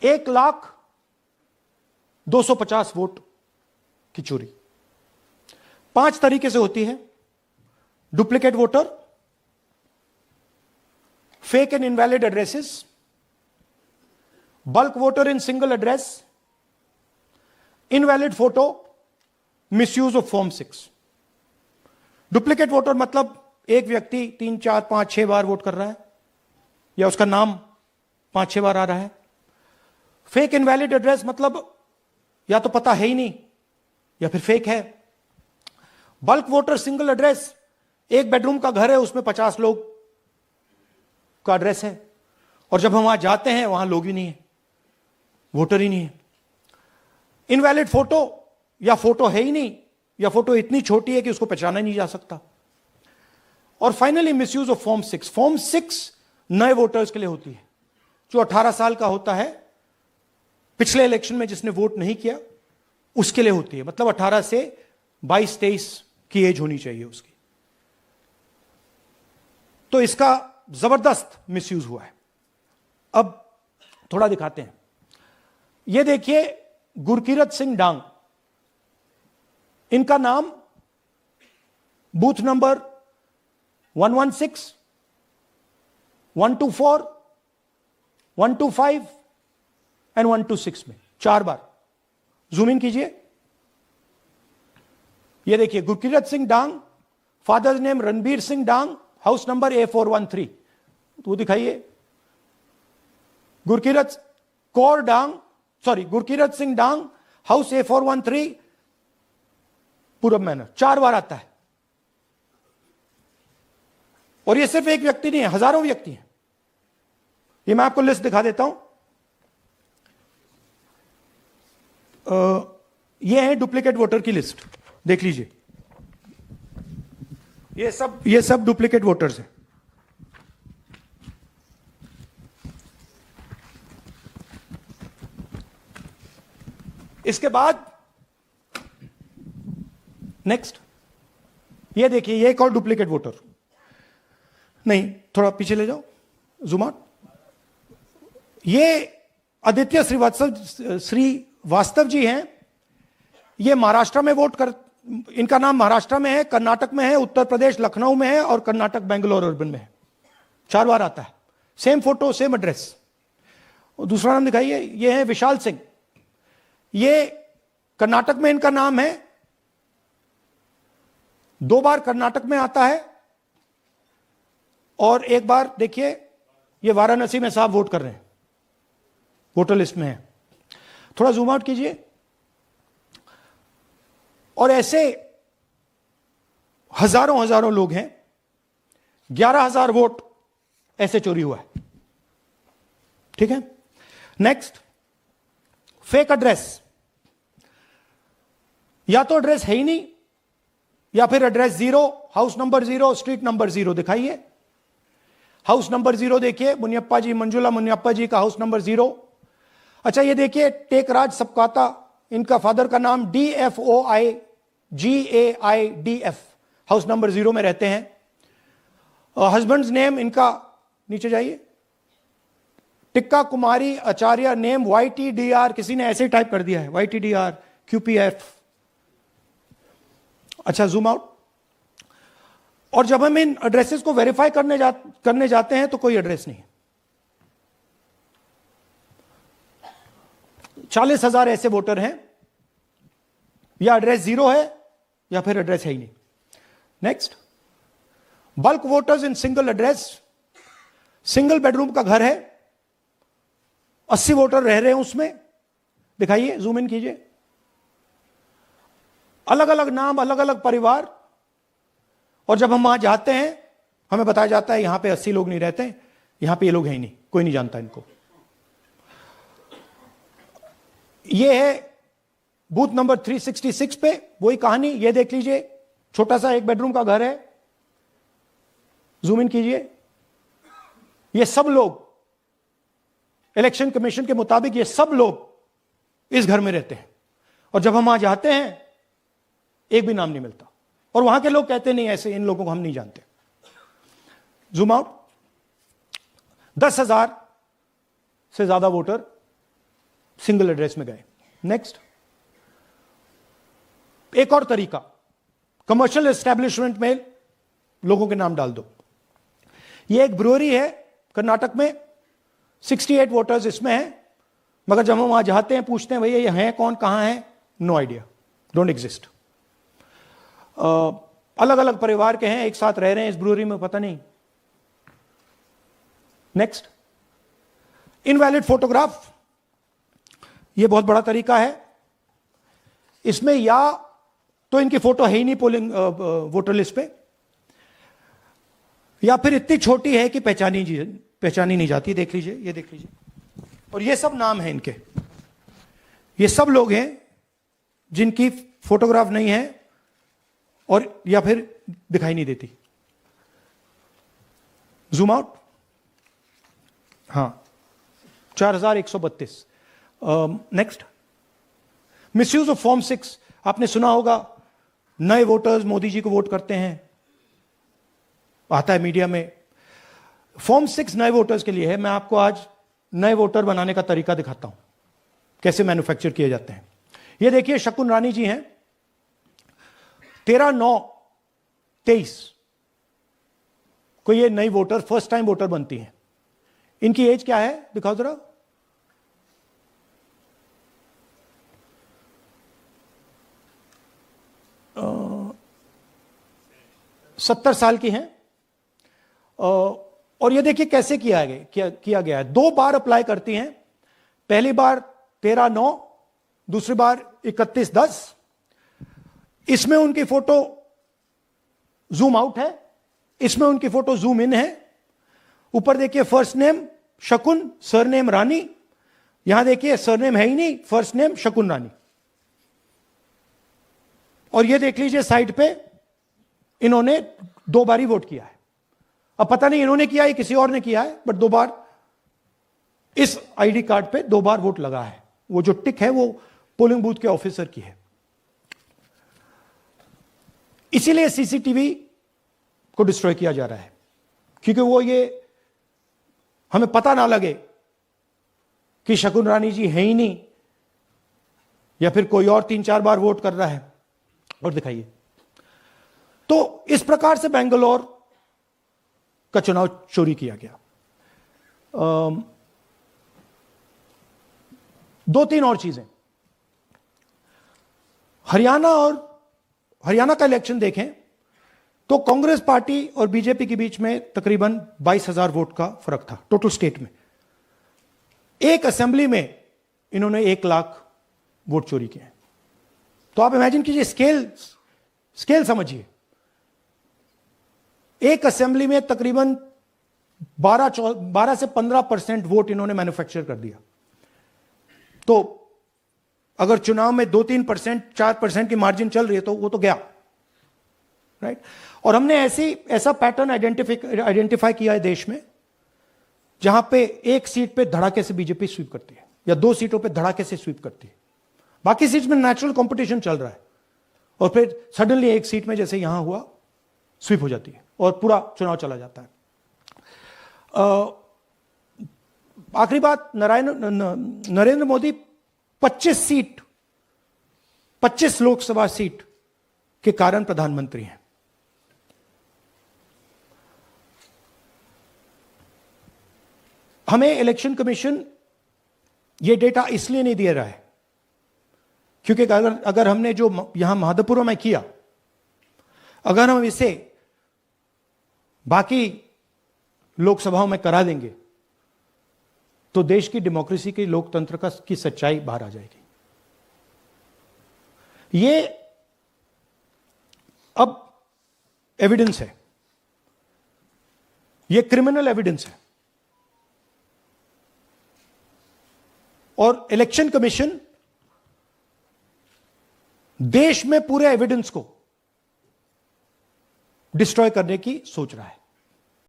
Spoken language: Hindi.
1,250,000 वोट की चोरी 5 तरीके से होती है। Duplicate voter, fake and invalid addresses, bulk voter in single address, invalid photo, misuse of form 6। Duplicate voter मतलब एक व्यक्ति 3, 4, 5, 6 बार वोट कर रहा है या उसका नाम 5-6 बार आ रहा है। फेक इनवैलिड एड्रेस मतलब या तो पता है ही नहीं या फिर फेक है। बल्क वोटर सिंगल एड्रेस, एक बेडरूम का घर है, उसमें 50 लोग का एड्रेस है और जब हम वहां जाते हैं वहां लोग ही नहीं है, वोटर ही नहीं है। इनवैलिड फोटो, या फोटो है ही नहीं या फोटो इतनी छोटी है कि उसको पहचाना नहीं जा सकता। और finally misuse of form 6। Form 6 नए वोटर्स के लिए होती है, जो 18 साल का होता है, पिछले इलेक्शन में जिसने वोट नहीं किया उसके लिए होती है। मतलब 18 से 22-23 की एज होनी चाहिए उसकी। तो इसका जबरदस्त मिसयूज हुआ है। अब थोड़ा दिखाते हैं। यह देखिए गुरकीरत सिंह डांग, इनका नाम बूथ नंबर 116, 124, 125 एंड 126 में 4 बार। जूम इन कीजिए। यह देखिए गुरकीरत सिंह डांग, फादर्स नेम रणबीर सिंह डांग, हाउस नंबर A413। तो वो दिखाइए। गुरकीरत सिंह डांग, हाउस A413, पूरब मैनर। 4 बार आता है। और ये सिर्फ एक व्यक्ति नहीं है, हजारों व्यक्ति हैं। ये मैं आपको लिस्ट दिखा देता हूं। ये है डुप्लीकेट वोटर की लिस्ट, देख लीजिए। ये सब डुप्लीकेट वोटर्स हैं। इसके बाद नेक्स्ट, ये देखिए, ये एक और डुप्लीकेट वोटर। नहीं, थोड़ा पीछे ले जाओ, जूम आउट। ये आदित्य श्रीवास्तव जी हैं। ये महाराष्ट्र में वोट कर, इनका नाम महाराष्ट्र में है, कर्नाटक में है, उत्तर प्रदेश लखनऊ में है और कर्नाटक बेंगलोर अर्बन में है। 4 बार आता है। Same photo, same address. और दूसरा नाम दिखाइए। ये है विशाल सिंह। ये कर्नाटक में इनका नाम है, 2 बार कर्नाटक में आता है और 1 बार देखिए ये वाराणसी में साहब वोट कर रहे हैं, वोटर लिस्ट में है। थोड़ा जूम आउट कीजिए। और ऐसे हजारों लोग हैं। 11,000 वोट ऐसे चोरी हुआ है। ठीक है। Next, fake address. या तो एड्रेस है ही नहीं या फिर address 0, house number 0, street number 0। दिखाइए हाउस नंबर 0, देखिए मुनियप्पा जी, मंजुला मुनियप्पा जी का हाउस नंबर 0। अच्छा, ये देखिए टेकराज सबकाता, इनका फादर का नाम DFOIGAIDF, हाउस नंबर 0 में रहते हैं। हस्बैंड्स नेम इनका, नीचे जाइए, टिक्का कुमारी आचार्य, नेम YTDR, किसी ने ऐसे ही टाइप कर दिया है, YTDR QPF। अच्छा, जूम आउट। और जब हम इन एड्रेसेस को वेरीफाई करने जाते हैं तो कोई एड्रेस नहीं है। 40,000 ऐसे वोटर हैं, या एड्रेस 0 है या फिर एड्रेस है ही नहीं। Next, bulk voters in single address. Single bedroom का घर है, 80 वोटर रह रहे हैं उसमें। दिखाइए, जूम इन कीजिए। अलग अलग नाम, अलग अलग परिवार। और जब हम वहां जाते हैं हमें बताया जाता है यहां पे 80 लोग नहीं रहते, यहां पे ये लोग हैं ही नहीं, कोई नहीं जानता इनको। ये है बूथ नंबर 366 पे वही कहानी। ये देख लीजिए, छोटा सा 1 बेडरूम का घर है। जूम इन कीजिए। ये सब लोग, इलेक्शन कमीशन के मुताबिक ये सब लोग इस घर में रहते हैं। और जब हम वहां जाते हैं एक भी नाम नहीं मिलता, और वहां के लोग कहते नहीं, ऐसे इन लोगों को हम नहीं जानते। Zoom out. 10,000 से ज्यादा वोटर सिंगल एड्रेस में गए। नेक्स्ट, एक और तरीका, कमर्शियल एस्टेब्लिशमेंट में लोगों के नाम डाल दो। ये एक ब्रूअरी है कर्नाटक में, 68 वोटर्स इसमें हैं, मगर जब हम वहां जाते हैं पूछते हैं भैया ये हैं कौन, कहां है, नो आइडिया, डोंट एग्जिस्ट। अलग अलग परिवार के हैं, एक साथ रह रहे हैं इस ब्रूअरी में, पता नहीं। नेक्स्ट, इनवैलिड फोटोग्राफ, ये बहुत बड़ा तरीका है। इसमें या तो इनकी फोटो है ही नहीं पोलिंग वोटर लिस्ट पे, या फिर इतनी छोटी है कि पहचानी नहीं जाती। देख लीजिए, ये देख लीजिए, और ये सब नाम है इनके, ये सब लोग हैं जिनकी फोटोग्राफ नहीं है और या फिर दिखाई नहीं देती। जूम आउट, हां, 4132। नेक्स्ट, मिसयूज ऑफ फॉर्म 6, आपने सुना होगा, नए वोटर्स मोदी जी को वोट करते हैं, आता है मीडिया में। फॉर्म 6 नए वोटर्स के लिए है। मैं आपको आज नए वोटर बनाने का तरीका दिखाता हूं, कैसे मैन्युफैक्चर किए जाते हैं। ये देखिए, शकुन रानी जी हैं, 13/9/23 को ये नई वोटर, फर्स्ट टाइम वोटर बनती हैं। इनकी एज क्या है, दिखाओ जरा। अ, 70 साल की हैं। और ये देखिए कैसे किया गया है। 2 बार अप्लाई करती हैं, पहली बार 13/9, दूसरी बार 31/10। इसमें उनकी फोटो जूम आउट है, इसमें उनकी फोटो जूम इन है। ऊपर देखिए फर्स्ट नेम शकुन, सरनेम रानी। यहां देखिए सरनेम है ही नहीं, फर्स्ट नेम शकुन रानी। और ये देख लीजिए साइड पे, इन्होंने 2 बार ही वोट किया है। अब पता नहीं इन्होंने किया है किसी और ने किया है, बट 2 बार इस आईडी कार्ड पे 2 बार वोट लगा है। वो जो टिक है वो पोलिंग बूथ के ऑफिसर की है। इसीलिए सीसीटीवी को डिस्ट्रॉय किया जा रहा है, क्योंकि वो ये हमें पता ना लगे कि शकुन रानी जी है ही नहीं, या फिर कोई और 3-4 बार वोट कर रहा है। और दिखाइए, तो इस प्रकार से बेंगलोर का चुनाव चोरी किया गया। 2-3 और चीजें। हरियाणा का इलेक्शन देखें तो कांग्रेस पार्टी और बीजेपी के बीच में तकरीबन 22,000 वोट का फर्क था टोटल स्टेट में। एक असेंबली में इन्होंने 1 लाख वोट चोरी किए। तो आप इमेजिन कीजिए, स्केल समझिए। एक असेंबली में तकरीबन 12 से 15% वोट इन्होंने मैन्युफैक्चर कर दिया। तो अगर चुनाव में 2-3%, 4% की मार्जिन चल रही है तो वो तो गया, राइट। और हमने ऐसा पैटर्न आइडेंटिफाई किया है देश में, जहां पे एक सीट पे धड़ाके से बीजेपी स्वीप करती है, या 2 सीटों पे धड़ाके से स्वीप करती है। बाकी सीट में नेचुरल कंपटीशन चल रहा है, और फिर सडनली एक सीट में जैसे यहां हुआ स्वीप हो जाती है और पूरा चुनाव चला जाता है। आखिरी बात, नरेंद्र मोदी 25 लोकसभा सीट के कारण प्रधानमंत्री हैं। हमें इलेक्शन कमीशन ये डेटा इसलिए नहीं दे रहा है क्योंकि अगर हमने जो यहां माधवपुर में किया, अगर हम इसे बाकी लोकसभाओं में करा देंगे तो देश की डेमोक्रेसी की, लोकतंत्र की सच्चाई बाहर आ जाएगी। ये अब एविडेंस है, ये क्रिमिनल एविडेंस है। और इलेक्शन कमीशन देश में पूरे एविडेंस को डिस्ट्रॉय करने की सोच रहा है।